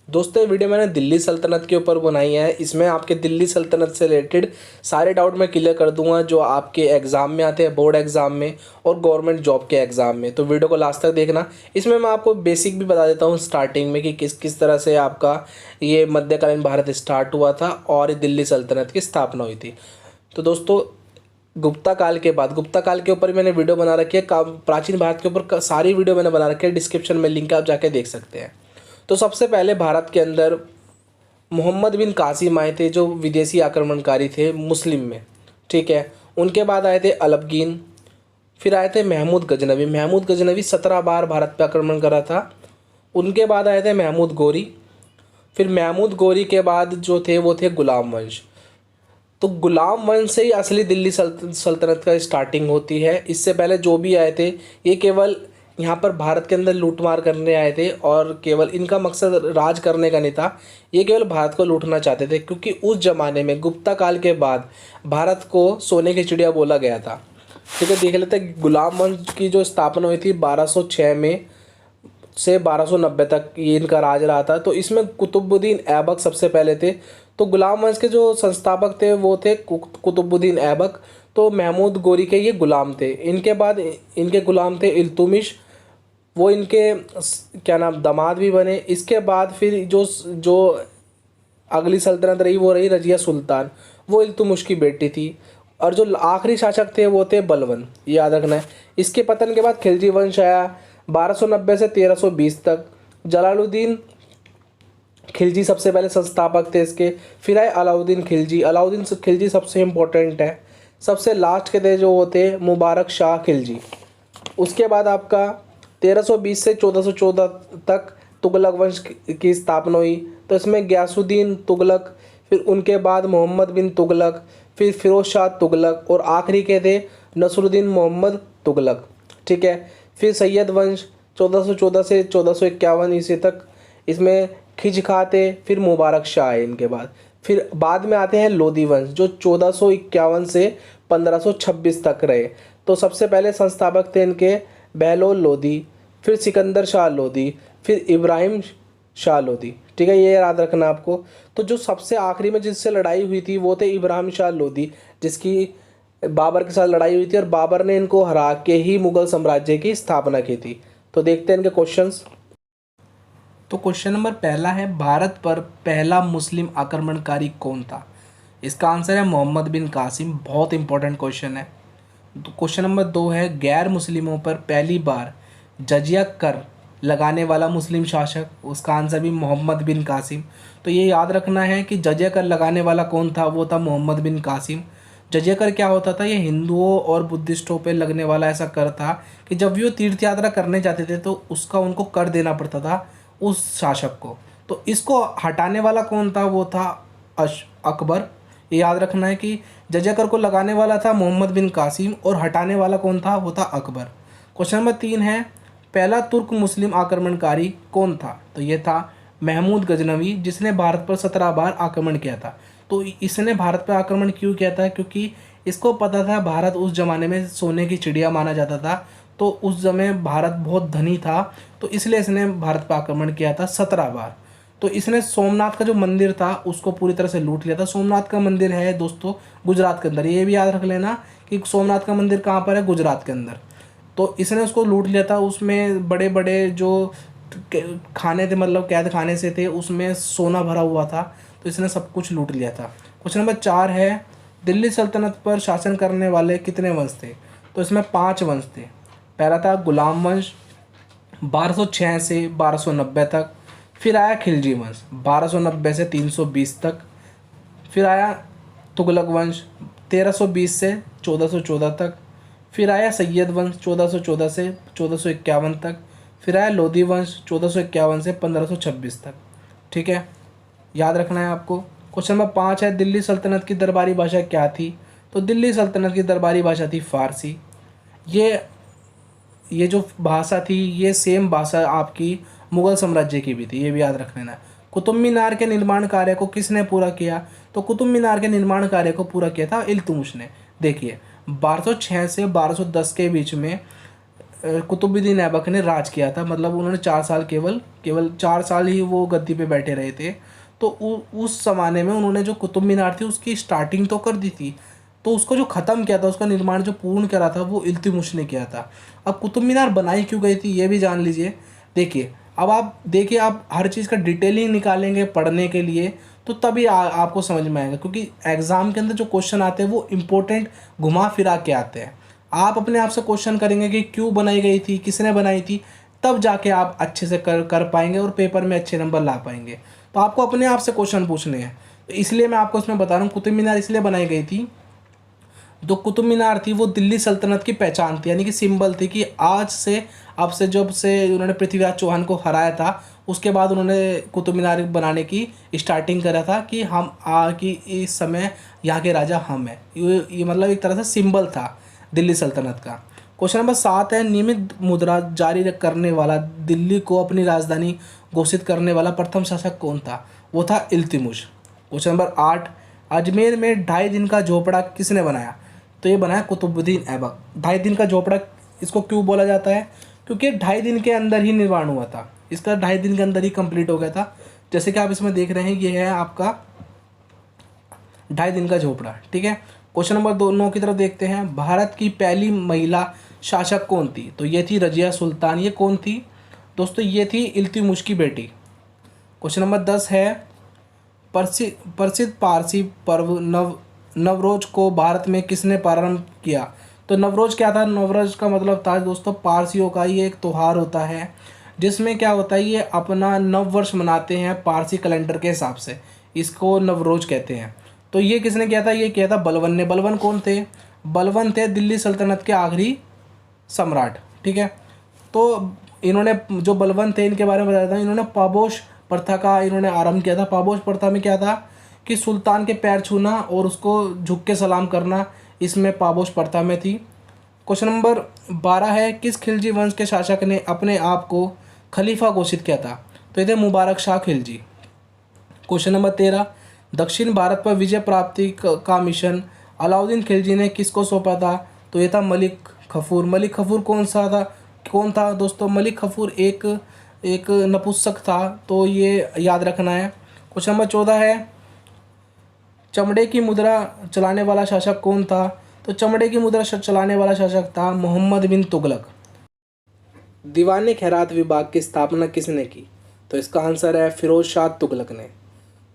दोस्तों ये वीडियो मैंने दिल्ली सल्तनत के ऊपर बनाई है। इसमें आपके दिल्ली सल्तनत से रिलेटेड सारे डाउट मैं क्लियर कर दूंगा जो आपके एग्ज़ाम में आते हैं, बोर्ड एग्ज़ाम में और गवर्नमेंट जॉब के एग्ज़ाम में। तो वीडियो को लास्ट तक देखना। इसमें मैं आपको बेसिक भी बता देता हूँ स्टार्टिंग में कि किस किस तरह से आपका ये मध्यकालीन भारत स्टार्ट हुआ था और दिल्ली सल्तनत की स्थापना हुई थी। तो दोस्तों गुप्ता काल के बाद, गुप्ता काल के ऊपर मैंने वीडियो बना रखी है, प्राचीन भारत के ऊपर सारी वीडियो मैंने बना रखी है, डिस्क्रिप्शन में लिंक है, आप जाके देख सकते हैं। तो सबसे पहले भारत के अंदर मोहम्मद बिन कासिम आए थे जो विदेशी आक्रमणकारी थे मुस्लिम में, ठीक है। उनके बाद आए थे अलबगीन, फिर आए थे महमूद गजनवी। महमूद गजनवी 17 बार भारत पर आक्रमण करा था। उनके बाद आए थे महमूद गोरी। फिर महमूद गोरी के बाद जो थे वो थे गुलाम वंश। तो गुलाम वंश से ही असली दिल्ली सल्तनत का स्टार्टिंग होती है। इससे पहले जो भी आए थे ये केवल यहाँ पर भारत के अंदर लूटमार करने आए थे और केवल इनका मकसद राज करने का नहीं था, ये केवल भारत को लूटना चाहते थे, क्योंकि उस ज़माने में गुप्ता काल के बाद भारत को सोने की चिड़िया बोला गया था। ठीक है, देख लेते हैं गुलाम वंश की जो स्थापना हुई थी 1206 में से 1290 तक ये इनका राज रहा था। तो इसमें कुतुबुद्दीन ऐबक सबसे पहले थे। तो गुलाम वंश के जो संस्थापक थे वो थे कुतुबुद्दीन ऐबक। तो महमूद गोरी के ये गुलाम थे। इनके बाद इनके गुलाम थे इल्तुमिश, वो इनके क्या नाम दामाद भी बने। इसके बाद फिर जो जो अगली सल्तनत रही वो रही रजिया सुल्तान, वो इल्तुमिश की बेटी थी। और जो आखिरी शासक थे वो थे बलबन, ये याद रखना है। इसके पतन के बाद खिलजी वंश आया 1290 से 1320 तक। जलालुद्दीन खिलजी सबसे पहले संस्थापक थे इसके। फिर आए अलाउद्दीन खिलजी। अलाउद्दीन खिलजी सबसे इम्पोर्टेंट है। सबसे लास्ट के थे जो वो थे मुबारक शाह खिलजी। उसके बाद आपका 1320 से 1414 तक तुगलक वंश की स्थापना हुई। तो इसमें गयासुद्दीन तुगलक, फिर उनके बाद मोहम्मद बिन तुगलक, फिर फिरोज शाह तुगलक और आखिरी के थे नसरुद्दीन मोहम्मद तुगलक, ठीक है। फिर सैयद वंश 1414 से 1451 ईस्वी तक, इसमें खिज खा थे। फिर मुबारक शाह है इनके बाद। फिर बाद में आते हैं लोधी वंश जो 1451 से 1526 तक रहे। तो सबसे पहले संस्थापक थे इनके बहलोल लोधी, फिर सिकंदर शाह लोधी, फिर इब्राहिम शाह लोधी, ठीक है, ये याद रखना आपको। तो जो सबसे आखिरी में जिससे लड़ाई हुई थी वो थे इब्राहिम शाह लोधी, जिसकी बाबर के साथ लड़ाई हुई थी और बाबर ने इनको हरा के ही मुगल साम्राज्य की स्थापना की थी। तो देखते हैं इनके क्वेश्चंस। तो क्वेश्चन नंबर पहला है, भारत पर पहला मुस्लिम आक्रमणकारी कौन था? इसका आंसर है मोहम्मद बिन कासिम। बहुत इंपॉर्टेंट क्वेश्चन है। तो क्वेश्चन नंबर 2 है, गैर मुस्लिमों पर पहली बार जजिया कर लगाने वाला मुस्लिम शासक? उसका आंसर भी मोहम्मद बिन कासिम। तो ये याद रखना है कि जजिया कर लगाने वाला कौन था, वो था मोहम्मद बिन कासिम। जजिया कर क्या होता था? ये हिंदुओं और बुद्धिस्टों पे लगने वाला ऐसा कर था कि जब भी वो तीर्थ यात्रा करने जाते थे तो उसका उनको कर देना पड़ता था उस शासक को। तो इसको हटाने वाला कौन था? वो था अकबर। ये याद रखना है कि जजिया कर को लगाने वाला था मोहम्मद बिन कासिम और हटाने वाला कौन था? वो था अकबर। क्वेश्चन नंबर 3 है, पहला तुर्क मुस्लिम आक्रमणकारी कौन था? तो ये था महमूद गजनवी, जिसने भारत पर 17 बार आक्रमण किया था। तो इसने भारत पर आक्रमण क्यों किया था? क्योंकि इसको पता था भारत उस ज़माने में सोने की चिड़िया माना जाता था। तो उस समय भारत बहुत धनी था, तो इसलिए इसने भारत पर आक्रमण किया था 17 बार। तो इसने सोमनाथ का जो मंदिर था उसको पूरी तरह से लूट लिया था। सोमनाथ का मंदिर है दोस्तों गुजरात के अंदर, ये भी याद रख लेना कि सोमनाथ का मंदिर कहाँ पर है? गुजरात के अंदर। तो इसने उसको लूट लिया था। उसमें बड़े बड़े जो खाने थे, मतलब कैद खाने से थे, उसमें सोना भरा हुआ था। तो इसने सब कुछ लूट लिया था। क्वेश्चन नंबर 4 है, दिल्ली सल्तनत पर शासन करने वाले कितने वंश थे? तो इसमें 5 वंश थे। पहला था गुलाम वंश 1206 से 1290 तक। फिर आया खिलजी वंश 1290 से 320 तक। फिर आया तुगलक वंश 1320 से 1414 तक। फिर आया सैयद वंश 1414 से 1451 तक। फिर आया लोधी वंश 1451 से 1526 तक, ठीक है, याद रखना है आपको। क्वेश्चन नंबर 5 है, दिल्ली सल्तनत की दरबारी भाषा क्या थी? तो दिल्ली सल्तनत की दरबारी भाषा थी फारसी। ये जो भाषा थी ये सेम भाषा आपकी मुगल साम्राज्य की भी थी, ये भी याद रख लेना। कुतुब मीनार के निर्माण कार्य को किसने पूरा किया? तो कुतुब मीनार के निर्माण कार्य को पूरा किया था इल्तुमिश ने। देखिए 1206 से 1210 के बीच में कुतुबुद्दीन ऐबक ने राज किया था, मतलब उन्होंने 4 साल केवल केवल 4 साल ही वो गद्दी पे बैठे रहे थे। तो उस ज़माने में उन्होंने जो कुतुब मीनार थी उसकी स्टार्टिंग तो कर दी थी, तो उसको जो ख़त्म किया था, उसका निर्माण जो पूर्ण करा था वो इल्तुतमिश ने किया था। अब कुतुब मीनार बनाई क्यों गई थी ये भी जान लीजिए। देखिए अब आप देखिए, आप हर चीज़ का डिटेलिंग निकालेंगे पढ़ने के लिए तो तभी आपको समझ में आएगा, क्योंकि एग्ज़ाम के अंदर जो क्वेश्चन आते हैं वो इम्पोर्टेंट घुमा फिरा के आते हैं। आप अपने आप से क्वेश्चन करेंगे कि क्यों बनाई गई थी, किसने बनाई थी, तब जाके आप अच्छे से कर पाएंगे और पेपर में अच्छे नंबर ला पाएंगे। तो आपको अपने आप से क्वेश्चन पूछने हैं, तो इसलिए मैं आपको इसमें बता रहा हूँ कुतुब मीनार इसलिए बनाई गई थी। जो कुतुब मीनार थी वो दिल्ली सल्तनत की पहचान थी, यानी कि सिंबल थी कि आज से, अब से जब से उन्होंने पृथ्वीराज चौहान को हराया था उसके बाद उन्होंने कुतुब मीनार बनाने की स्टार्टिंग करा था कि कि इस समय यहाँ के राजा हम हैं। ये मतलब एक तरह से सिंबल था दिल्ली सल्तनत का। क्वेश्चन नंबर 7 है, नियमित मुद्रा जारी करने वाला, दिल्ली को अपनी राजधानी घोषित करने वाला प्रथम शासक कौन था? वो था इल्तुतमिश। क्वेश्चन नंबर 8, अजमेर में 2.5 दिन का झोपड़ा किसने बनाया? तो ये बनाया कुतुबुद्दीन ऐबक। 2.5 दिन का झोपड़ा इसको क्यों बोला जाता है? क्योंकि 2.5 दिन के अंदर ही निर्माण हुआ था, इसका 2.5 दिन के अंदर ही कंप्लीट हो गया था। जैसे कि आप इसमें देख रहे हैं, ये है आपका 2.5 दिन का झोपड़ा, ठीक है। क्वेश्चन नंबर 9 की तरफ देखते हैं, भारत की पहली महिला शासक कौन थी? तो ये थी रजिया सुल्तान। ये कौन थी दोस्तों? ये थी इल्तुतमिश की बेटी। क्वेश्चन नंबर 10 है, प्रसिद्ध पारसी पर्व नवरोज को भारत में किसने प्रारंभ किया? तो नवरोज क्या था? नवरोज का मतलब था दोस्तों पारसियों का ये एक त्यौहार होता है जिसमें क्या होता है, ये अपना नव वर्ष मनाते हैं पारसी कैलेंडर के हिसाब से, इसको नवरोज कहते हैं। तो ये किसने किया था? ये किया था बलबन ने। बलबन कौन थे? बलबन थे दिल्ली सल्तनत के आखिरी सम्राट, ठीक है। तो इन्होंने, जो बलबन थे, इनके बारे में बताया था, इन्होंने पाबोश प्रथा का इन्होंने आरंभ किया था। पाबोश प्रथा में क्या था कि सुल्तान के पैर छूना और उसको झुक के सलाम करना, इसमें पाबोश प्रथा में थी। क्वेश्चन नंबर 12 है, किस खिलजी वंश के शासक ने अपने आप को खलीफा घोषित किया था? तो ये थे मुबारक शाह खिलजी। क्वेश्चन नंबर 13, दक्षिण भारत पर विजय प्राप्ति का मिशन अलाउद्दीन खिलजी ने किसको सौंपा था? तो ये था मलिक कफूर। मलिक कफूर कौन था दोस्तों? मलिक कफूर एक नपुंसक था, तो ये याद रखना है। क्वेश्चन नंबर 14 है, चमड़े की मुद्रा चलाने वाला शासक कौन था? तो चमड़े की मुद्रा चलाने वाला शासक था मोहम्मद बिन तुगलक। दीवान खैरात विभाग की स्थापना किसने की? तो इसका आंसर है फिरोज शाह तुगलक ने।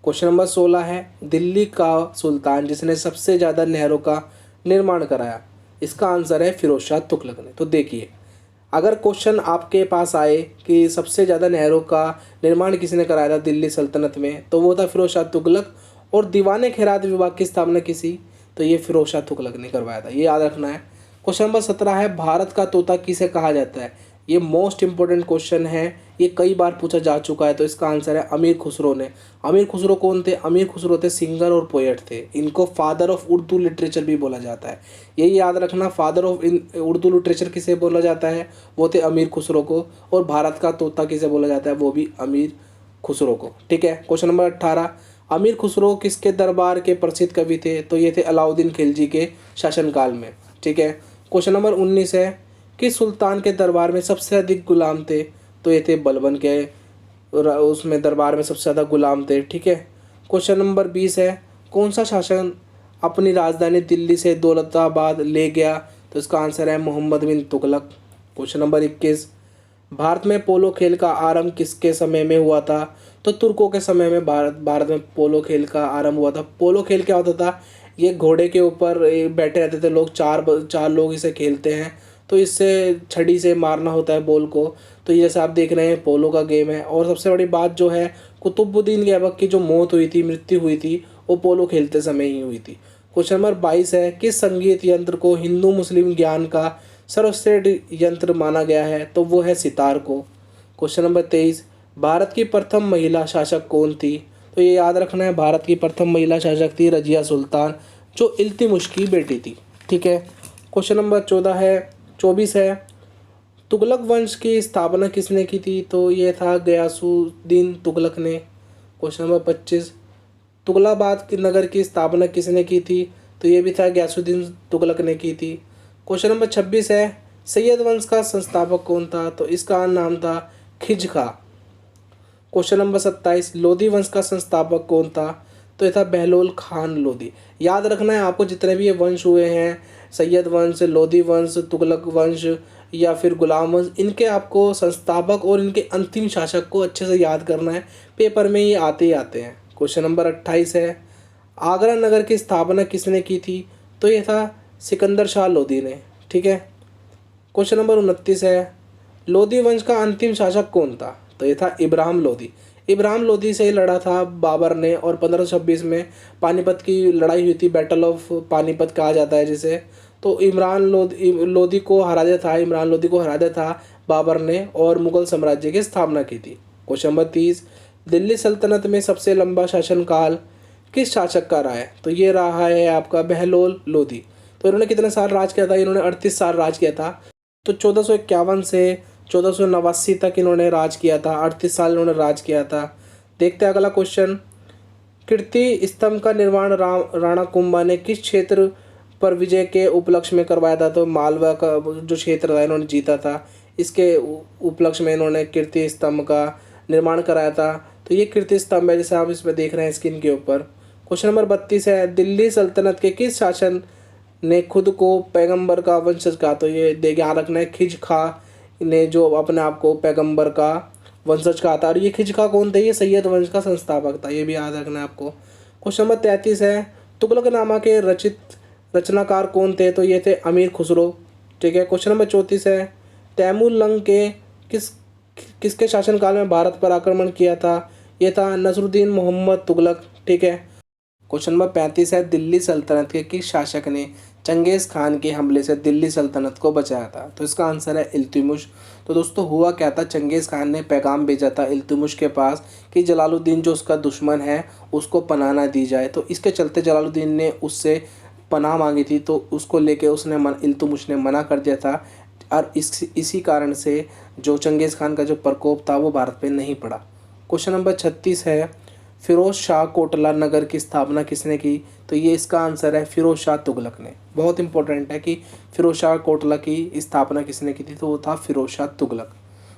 क्वेश्चन नंबर 16 है, दिल्ली का सुल्तान जिसने सबसे ज़्यादा नहरों का निर्माण कराया? इसका आंसर है फिरोज शाह तुगलक ने। तो देखिए, अगर क्वेश्चन आपके पास आए कि सबसे ज़्यादा नहरों का निर्माण किसने कराया था दिल्ली सल्तनत में, तो वो था फिरोज शाह तुगलक। और दीवान खैरात विभाग की स्थापना किसी? तो ये फिरोज शाह तुगलक ने करवाया था, ये याद रखना है। क्वेश्चन नंबर 17 है, भारत का तोता किसे कहा जाता है? ये मोस्ट इंपॉर्टेंट क्वेश्चन है, ये कई बार पूछा जा चुका है। तो इसका आंसर है अमीर खुसरो ने। अमीर खुसरो कौन थे? अमीर खुसरो थे सिंगर और पोएट थे, इनको फादर ऑफ उर्दू लिटरेचर भी बोला जाता है। यही याद रखना, फादर ऑफ उर्दू लिटरेचर किसे बोला जाता है? वो थे अमीर खुसरो को। और भारत का तोता किसे बोला जाता है? वो भी अमीर खुसरो को, ठीक है। क्वेश्चन नंबर 18, अमीर खुसरो किसके दरबार के प्रसिद्ध कवि थे? तो ये थे अलाउद्दीन खिलजी के शासनकाल में, ठीक है। क्वेश्चन नंबर 19 है, किस सुल्तान के दरबार में सबसे अधिक गुलाम थे? तो ये थे बलबन के, उसमें दरबार में सबसे ज़्यादा गुलाम थे, ठीक है। क्वेश्चन नंबर 20 है, कौन सा शासन अपनी राजधानी दिल्ली से दौलताबाद ले गया? तो इसका आंसर है मोहम्मद बिन तुगलक। क्वेश्चन नंबर 21, भारत में पोलो खेल का आरंभ किसके समय में हुआ था? तो तुर्कों के समय में भारत में पोलो खेल का आरंभ हुआ था। पोलो खेल क्या होता था? ये घोड़े के ऊपर बैठे रहते थे लोग, चार लोग इसे खेलते हैं, तो इससे छड़ी से मारना होता है बॉल को। तो ये जैसे आप देख रहे हैं पोलो का गेम है। और सबसे बड़ी बात जो है, कुतुबुद्दीन ऐबक की जो मृत्यु हुई थी वो पोलो खेलते समय ही हुई थी। क्वेश्चन नंबर 22 है, किस संगीत यंत्र को हिंदू मुस्लिम ज्ञान का सर्वश्रेष्ठ यंत्र माना गया है? तो वो है सितार को। क्वेश्चन नंबर 23, भारत की प्रथम महिला शासक कौन थी? तो ये याद रखना है, भारत की प्रथम महिला शासक थी रजिया सुल्तान, जो इल्तुतमिश की बेटी थी, ठीक है। क्वेश्चन नंबर 24 है, तुगलक वंश की स्थापना किसने की थी? तो ये था गयासुद्दीन तुगलक ने। क्वेश्चन नंबर 25, तुगलाबाद की नगर की स्थापना किसने की थी? तो ये भी था गयासुद्दीन तुगलक ने की थी। क्वेश्चन नंबर 26 है, सैयद वंश का संस्थापक कौन था? तो इसका नाम था खिज खां। क्वेश्चन नंबर 27, लोधी वंश का संस्थापक कौन था? तो ये था बहलोल खान लोधी। याद रखना है आपको, जितने भी ये वंश हुए हैं, सैयद वंश, लोधी वंश, तुगलक वंश या फिर गुलाम वंश, इनके आपको संस्थापक और इनके अंतिम शासक को अच्छे से याद करना है। पेपर में ये आते ही आते हैं। क्वेश्चन नंबर 28 है, आगरा नगर की स्थापना किसने की थी? तो ये था सिकंदर शाह लोधी ने। ठीक है। क्वेश्चन नंबर 29 है, लोधी वंश का अंतिम शासक कौन था? तो ये था इब्राहिम लोधी। इब्राहिम लोधी से लड़ा था बाबर ने, और 1526 में पानीपत की लड़ाई हुई थी, बैटल ऑफ पानीपत कहा जाता है जिसे। तो लोधी को हरा दिया था, इमरान लोधी को हरा दिया था बाबर ने, और मुगल साम्राज्य की स्थापना की थी। क्वेश्चन नंबर 30, दिल्ली सल्तनत में सबसे लंबा शासनकाल किस शासक का रहा है? तो ये रहा है आपका बहलोल लोधी। तो इन्होंने कितने साल राज किया था? इन्होंने 38 साल राज किया था। तो 1451 से 1489 तक इन्होंने राज किया था, 38 साल इन्होंने राज किया था। देखते हैं अगला क्वेश्चन, कीर्ति स्तंभ का निर्माण राणा कुंभा ने किस क्षेत्र पर विजय के उपलक्ष्य में करवाया था? तो मालवा का जो क्षेत्र था इन्होंने जीता था, इसके उपलक्ष्य में इन्होंने कीर्ति स्तंभ का निर्माण कराया था। तो ये कीर्ति स्तंभ है, जैसे आप इसमें देख रहे हैं स्क्रीन के ऊपर। क्वेश्चन नंबर 32 है, दिल्ली सल्तनत के किस शासन ने खुद को पैगंबर का वंशज कहा? तो ये ध्यान रखना है, खिज खां ने जो अपने आप को पैगंबर का वंशज कहा था। और ये खिज खां कौन थे? ये सैयद वंश का संस्थापक था, ये भी याद रखना है आपको। क्वेश्चन नंबर 33 है, तुगलकनामा के रचनाकार कौन थे? तो ये थे अमीर खुसरो। ठीक है। क्वेश्चन नंबर 34 है, तैमूर लंग के किसके शासनकाल में भारत पर आक्रमण किया था? ये था नसरुद्दीन मोहम्मद तुगलक। ठीक है। क्वेश्चन नंबर 35 है, दिल्ली सल्तनत के किस शासक ने चंगेज़ खान के हमले से दिल्ली सल्तनत को बचाया था? तो इसका आंसर है इल्तुतमिश। तो दोस्तों हुआ क्या था, चंगेज़ खान ने पैगाम भेजा था इल्तुतमिश के पास कि जलालुद्दीन जो उसका दुश्मन है उसको पनाह ना दी जाए। तो इसके चलते जलालुद्दीन ने उससे पनाह मांगी थी, तो उसको लेके उसने इल्तुतमिश ने मना कर दिया था। और इसी कारण से जो चंगेज़ खान का जो प्रकोप था वो भारत पे नहीं पड़ा। क्वेश्चन नंबर 36 है, फिरोज शाह कोटला नगर की स्थापना किसने की? तो ये इसका आंसर है फिरोज शाह तुगलक ने। बहुत इंपॉर्टेंट है कि फिरोज शाह कोटला की स्थापना किसने की थी? तो वो था फिरोज शाह तुगलक।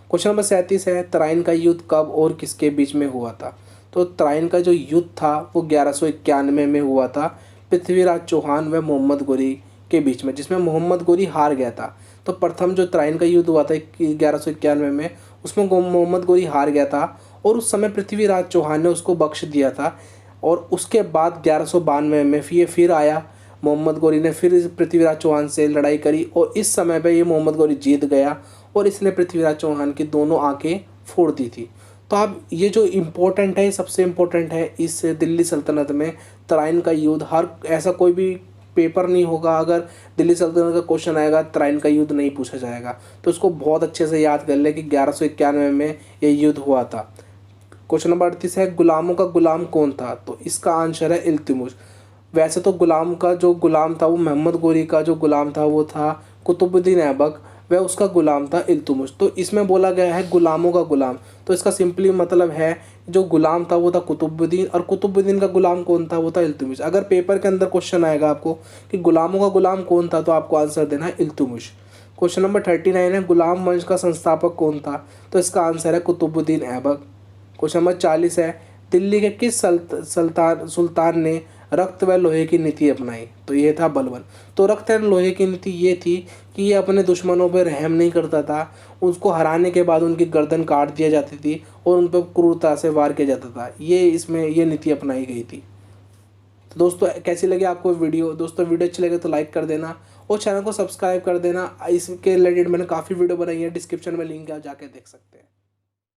क्वेश्चन नंबर 37 है, तराइन का युद्ध कब और किसके बीच में हुआ था? तो तराइन का जो युद्ध था वो 1191 में हुआ था, पृथ्वीराज चौहान व मोहम्मद गोरी के बीच में, जिसमें मोहम्मद गोरी हार गया था। तो प्रथम जो तराइन का युद्ध हुआ था 1191 में, उसमें मोहम्मद गोरी हार गया था, और उस समय पृथ्वीराज चौहान ने उसको बख्श दिया था। और उसके बाद 1192 में फिर आया मोहम्मद गोरी ने, फिर पृथ्वीराज चौहान से लड़ाई करी, और इस समय पे ये मोहम्मद गोरी जीत गया, और इसने पृथ्वीराज चौहान की दोनों आंखें फोड़ दी थी। तो अब ये जो इम्पोर्टेंट है, सबसे इम्पोर्टेंट है इस दिल्ली सल्तनत में तराइन का युद्ध। हर ऐसा कोई भी पेपर नहीं होगा अगर दिल्ली सल्तनत का क्वेश्चन आएगा तराइन का युद्ध नहीं पूछा जाएगा। तो इसको बहुत अच्छे से याद कर ले कि 1191 में ये युद्ध हुआ था। क्वेश्चन नंबर 38 है, गुलामों का गुलाम कौन था? तो इसका आंसर है इल्तुतमिश। वैसे तो गुलाम का जो गुलाम था वो मोहम्मद गोरी का जो गुलाम था वो था कुतुबुद्दीन ऐबक, वह उसका गुलाम था इल्तुतमिश। तो इसमें बोला गया है गुलामों का गुलाम, तो इसका सिंपली मतलब है जो गुलाम था वो था कुतुबुद्दीन, और कुतुबुद्दीन का गुलाम कौन था? वो था इल्तुतमिश। अगर पेपर के अंदर क्वेश्चन आएगा आपको कि गुलामों का गुलाम कौन था, तो आपको आंसर देना है इल्तुतमिश। क्वेश्चन नंबर 39 है, गुलाम वंश का संस्थापक कौन था? तो इसका आंसर है कुतुबुद्दीन ऐबक। क्वेश्चन नंबर 40 है, दिल्ली के किस सुल्तान ने रक्त व लोहे की नीति अपनाई? तो ये था बलबन। तो रक्त एवं लोहे की नीति ये थी कि ये अपने दुश्मनों पर रहम नहीं करता था, उसको हराने के बाद उनकी गर्दन काट दिया जाती थी और उन पर क्रूरता से वार किया जाता था। ये नीति अपनाई गई थी। तो दोस्तों कैसी लगी आपको वीडियो? दोस्तों वीडियो अच्छी लगे तो लाइक कर देना और चैनल को सब्सक्राइब कर देना। इसके रिलेटेड मैंने काफ़ी वीडियो बनाई है, डिस्क्रिप्शन में लिंक है, जाके देख सकते हैं।